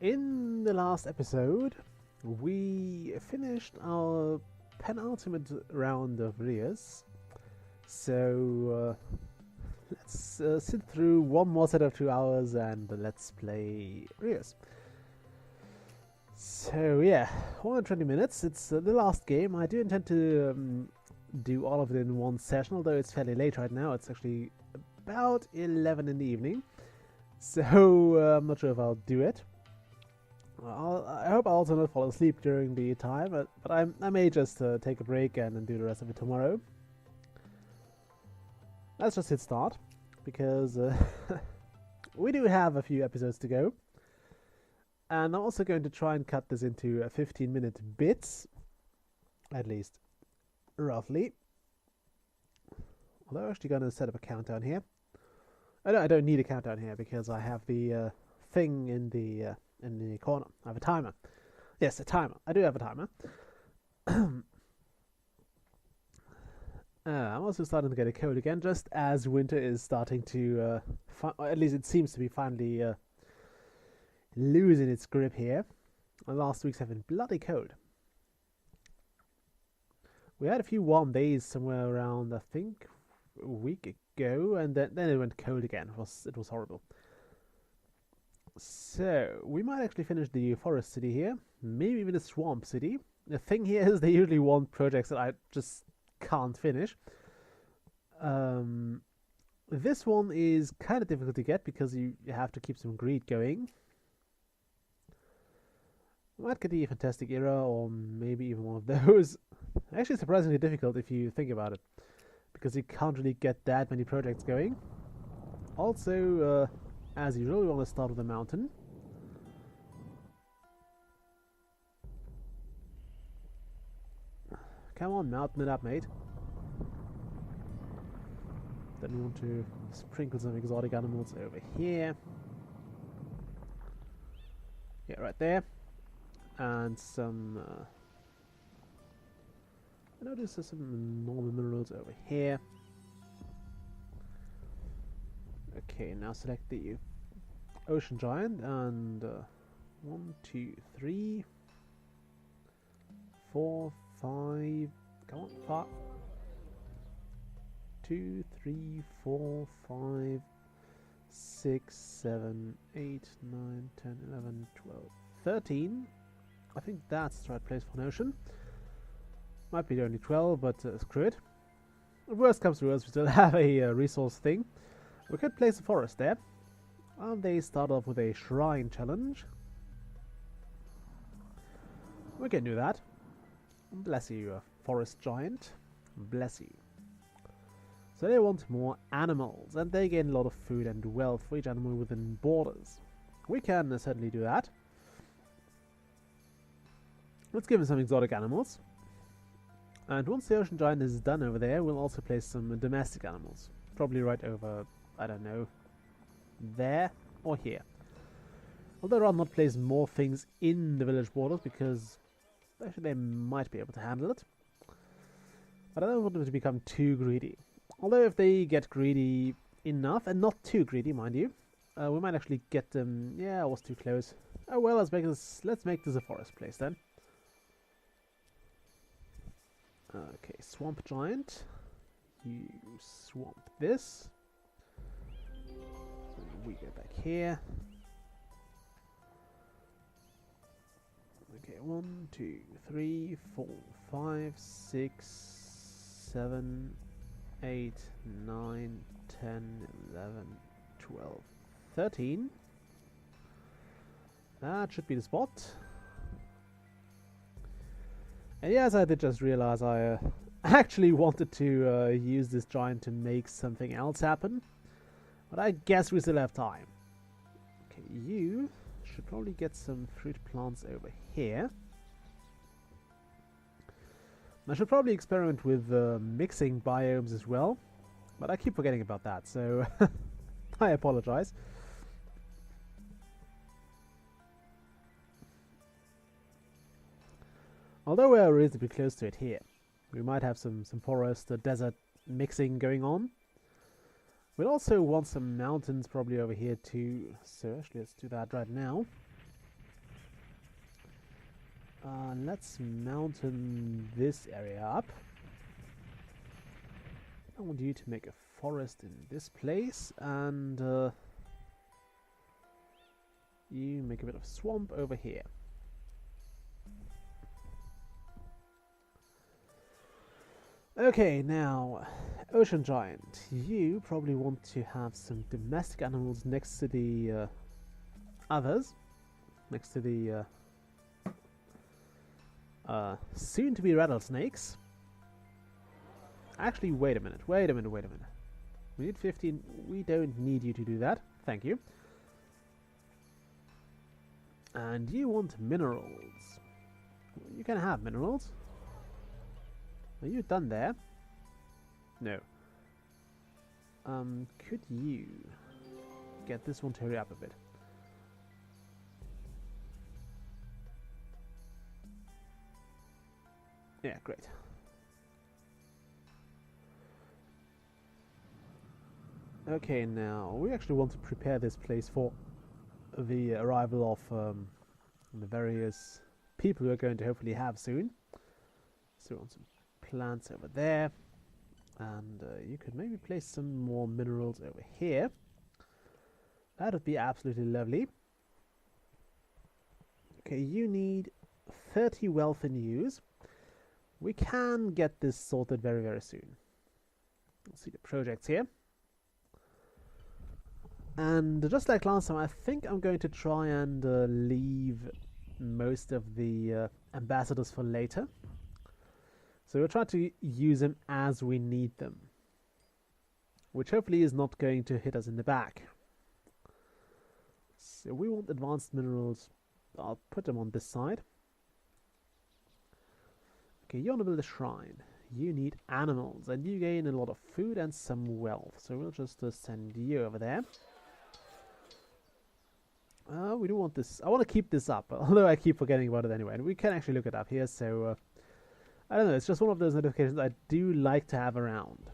In the last episode, we finished our penultimate round of Reus. So let's sit through one more set of 2 hours and let's play Reus. So yeah, 120 minutes. It's the last game. I do intend to do all of it in one session, although it's fairly late right now. It's actually about 11 in the evening. So I'm not sure if I'll do it. I hope I'll also not fall asleep during the time, but I may just take a break and do the rest of it tomorrow. Let's just hit start, because we do have a few episodes to go. And I'm also going to try and cut this into 15-minute bits, at least roughly. Although I'm actually going to set up a countdown here. I don't need a countdown here because I have the thing in the corner. I have a timer. Yes, a timer. I do have a timer. I'm also starting to get a cold again, just as winter is starting to, at least it seems to be finally losing its grip here. And last weeks have been bloody cold. We had a few warm days somewhere around, I think, a week ago, and then it went cold again. It was horrible. So we might actually finish the forest city here, maybe even the swamp city. The thing here is they usually want projects that I just can't finish. This one is kind of difficult to get because you have to keep some greed going. Might get the Fantastic Era, or maybe even one of those. Actually surprisingly difficult if you think about it, because you can't really get that many projects going. Also, as usual, we want to start with a mountain. Come on, mountain it up, mate. Then we want to sprinkle some exotic animals over here. Yeah, right there. And some... I notice there's some normal minerals over here. Okay, now select the ocean giant and 1, 2, 3, 4, 5. Come on, 5. 2, 3, 4, 5, 6, 7, 8, 9, 10, 11, 12, 13. I think that's the right place for an ocean. Might be only 12, but screw it. If worst comes to worst, we still have a resource thing. We could place a forest there. And they start off with a shrine challenge. We can do that. Bless you, forest giant. Bless you. So they want more animals, and they gain a lot of food and wealth for each animal within borders. We can certainly do that. Let's give them some exotic animals. And once the ocean giant is done over there, we'll also place some domestic animals. Probably right over, I don't know, there or here. Although I'll not place more things in the village borders because actually they might be able to handle it. But I don't want them to become too greedy. Although if they get greedy enough, and not too greedy, mind you, we might actually get them... Yeah, I was too close. Oh well, let's make this a forest place then. Okay, swamp giant. You swamp this. We go back here. Okay, 1, 2, 3, 4, 5, 6, 7, 8, 9, 10, 11, 12, 13. That should be the spot. And yes, I did just realize I actually wanted to use this giant to make something else happen. But I guess we still have time. Okay, you should probably get some fruit plants over here. I should probably experiment with mixing biomes as well. But I keep forgetting about that, so I apologize. Although we're reasonably close to it here, we might have some forest, desert mixing going on. We'll also want some mountains probably over here too, so actually let's do that right now. Let's mountain this area up. I want you to make a forest in this place, and you make a bit of swamp over here. Okay, now, Ocean Giant, you probably want to have some domestic animals next to the others, next to the soon-to-be rattlesnakes. Actually, wait a minute. We need 15. We don't need you to do that. Thank you. And you want minerals. You can have minerals. Are you done there? No. Could you get this one to hurry up a bit? Yeah, great. Okay, now we actually want to prepare this place for the arrival of the various people we're going to hopefully have soon. So we want some plants over there, and you could maybe place some more minerals over here. That would be absolutely lovely. Okay, you need 30 wealth in use. We can get this sorted very, very soon. Let's see the projects here. And just like last time, I think I'm going to try and leave most of the ambassadors for later. So we'll try to use them as we need them, which hopefully is not going to hit us in the back. So we want advanced minerals. I'll put them on this side. Okay, you want to build a shrine. You need animals, and you gain a lot of food and some wealth. So we'll just send you over there. We do want this. I want to keep this up, although I keep forgetting about it anyway. And we can actually look it up here, so I don't know. It's just one of those notifications I do like to have around.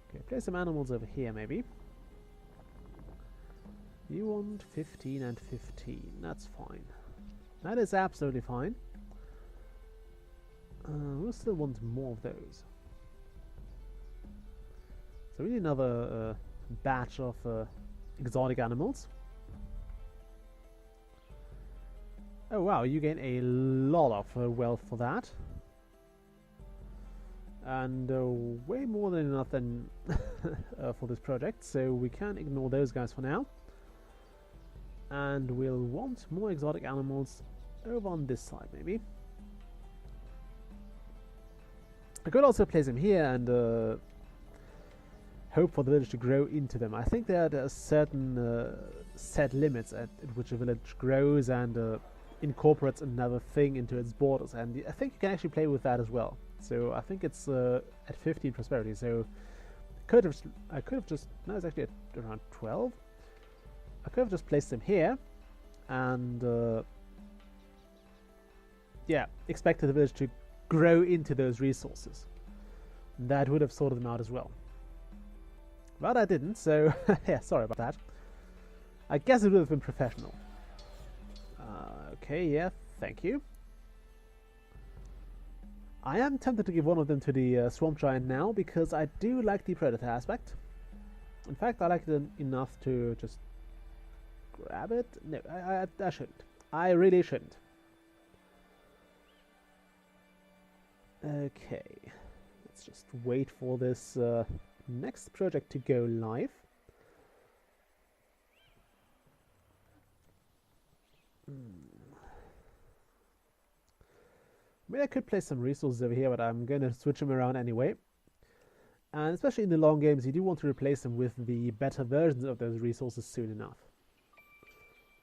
Okay, place some animals over here, maybe. You want 15 and 15. That's fine. That is absolutely fine. We'll still want more of those. So we need another batch of exotic animals. Oh wow, you gain a lot of wealth for that. And way more than enough than for this project, so we can ignore those guys for now. And we'll want more exotic animals over on this side, maybe. I could also place them here and hope for the village to grow into them. I think there are certain set limits at which a village grows and incorporates another thing into its borders, and I think you can actually play with that as well. So I think it's at 15 prosperity. So I could have just no, it's actually at around 12. I could have just placed them here, and yeah, expected the village to grow into those resources. That would have sorted them out as well. But I didn't, so yeah, sorry about that. I guess it would have been professional. Okay, yeah, thank you. I am tempted to give one of them to the Swamp Giant now, because I do like the Predator aspect. In fact, I like it enough to just grab it. No, I shouldn't. I really shouldn't. Okay, let's just wait for this next project to go live. I mean, I could place some resources over here, but I'm going to switch them around anyway. And especially in the long games, you do want to replace them with the better versions of those resources soon enough.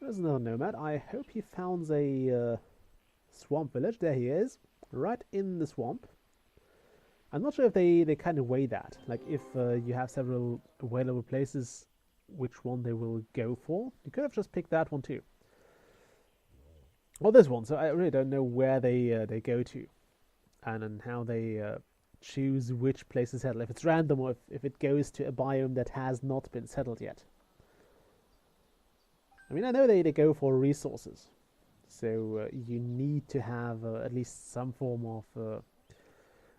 There's another nomad. I hope he found a swamp village. There he is, right in the swamp. I'm not sure if they kind of weigh that. Like, if you have several available places, which one they will go for. You could have just picked that one too. Well, this one, so I really don't know where they go to, and how they choose which place to settle. If it's random, or if it goes to a biome that has not been settled yet. I mean, I know they go for resources, So you need to have at least some form of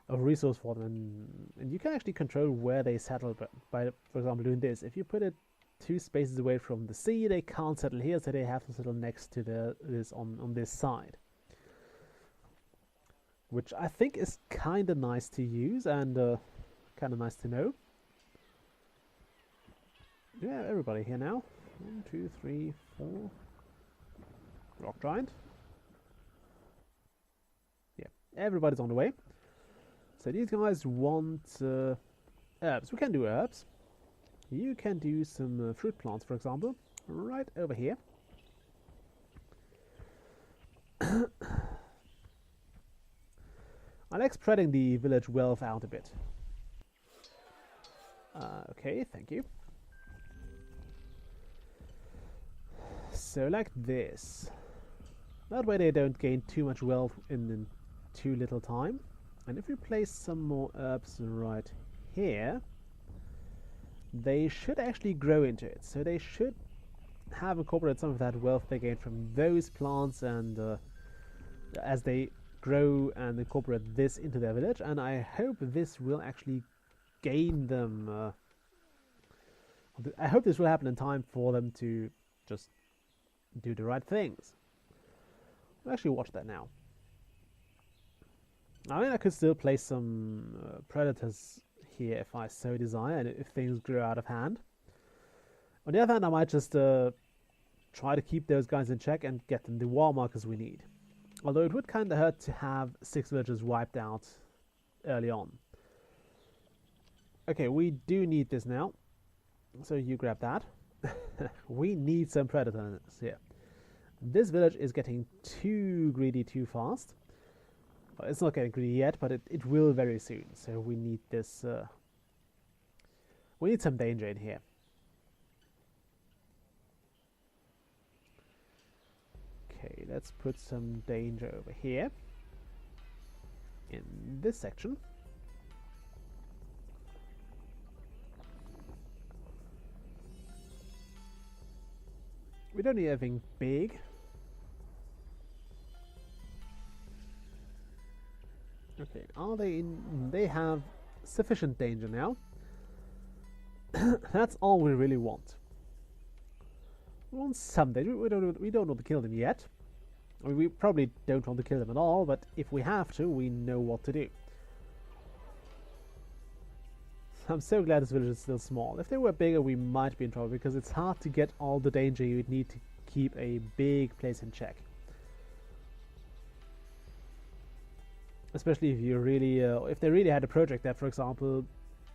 a resource for them, and you can actually control where they settle by, for example, doing this. If you put it 2 spaces away from the sea, they can't settle here, so they have to settle next to this on this side, which I think is kind of nice to use and kind of nice to know. Yeah, everybody here now. 1, 2, 3, 4. Rock giant. Yeah, everybody's on the way. So these guys want herbs. We can do herbs. You can do some fruit plants, for example, right over here. I like spreading the village wealth out a bit. Okay, thank you. So like this. That way they don't gain too much wealth in too little time. And if we place some more herbs right here, they should actually grow into it. So they should have incorporated some of that wealth they gain from those plants, and as they grow and incorporate this into their village. And I hope this will actually gain them. I hope this will happen in time for them to just do the right things. I'll actually watch that now. I mean, I could still place some predators here if I so desire, and if things grow out of hand. On the other hand, I might just try to keep those guys in check and get them the war markers we need. Although it would kind of hurt to have 6 villages wiped out early on. Okay, we do need this now. So you grab that. We need some predators here. This village is getting too greedy too fast. It's not getting greedy yet, but it will very soon. So we need this. We need some danger in here. Okay, let's put some danger over here. In this section. We don't need anything big. Okay, are they in? They have sufficient danger now. That's all we really want. We want some danger. We don't want to kill them yet. I mean, we probably don't want to kill them at all, but if we have to, we know what to do. I'm so glad this village is still small. If they were bigger, we might be in trouble, because it's hard to get all the danger you would need to keep a big place in check. Especially if you really, if they really had a project that, for example,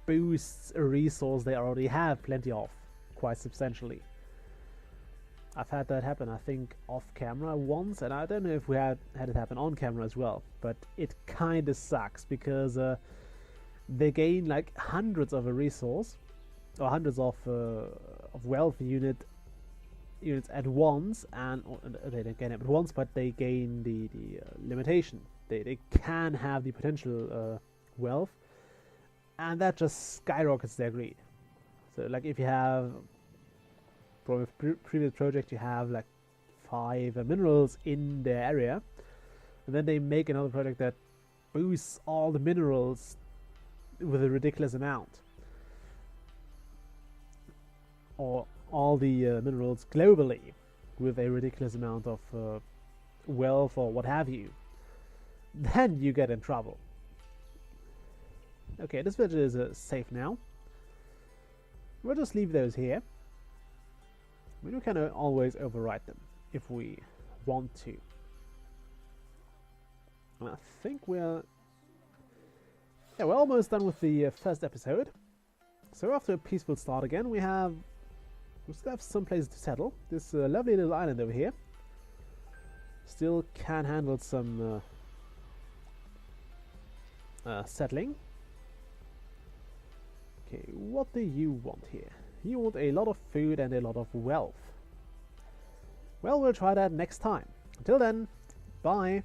boosts a resource they already have plenty of, quite substantially. I've had that happen, I think, off camera once, and I don't know if we had it happen on camera as well, but it kinda sucks, because they gain like hundreds of a resource, or hundreds of wealth units at once, and they don't gain it at once, but they gain the limitation. They can have the potential wealth, and that just skyrockets their greed. So like if you have, from a previous project, you have like 5 minerals in their area, and then they make another project that boosts all the minerals with a ridiculous amount, or all the minerals globally with a ridiculous amount of wealth or what have you, then you get in trouble. Okay, this village is safe now. We'll just leave those here. We can always overwrite them if we want to. I think we're almost done with the first episode. So after a peaceful start again, we still have some places to settle. This lovely little island over here still can handle some settling. Okay, what do you want here? You want a lot of food and a lot of wealth. Well, we'll try that next time. Until then, bye.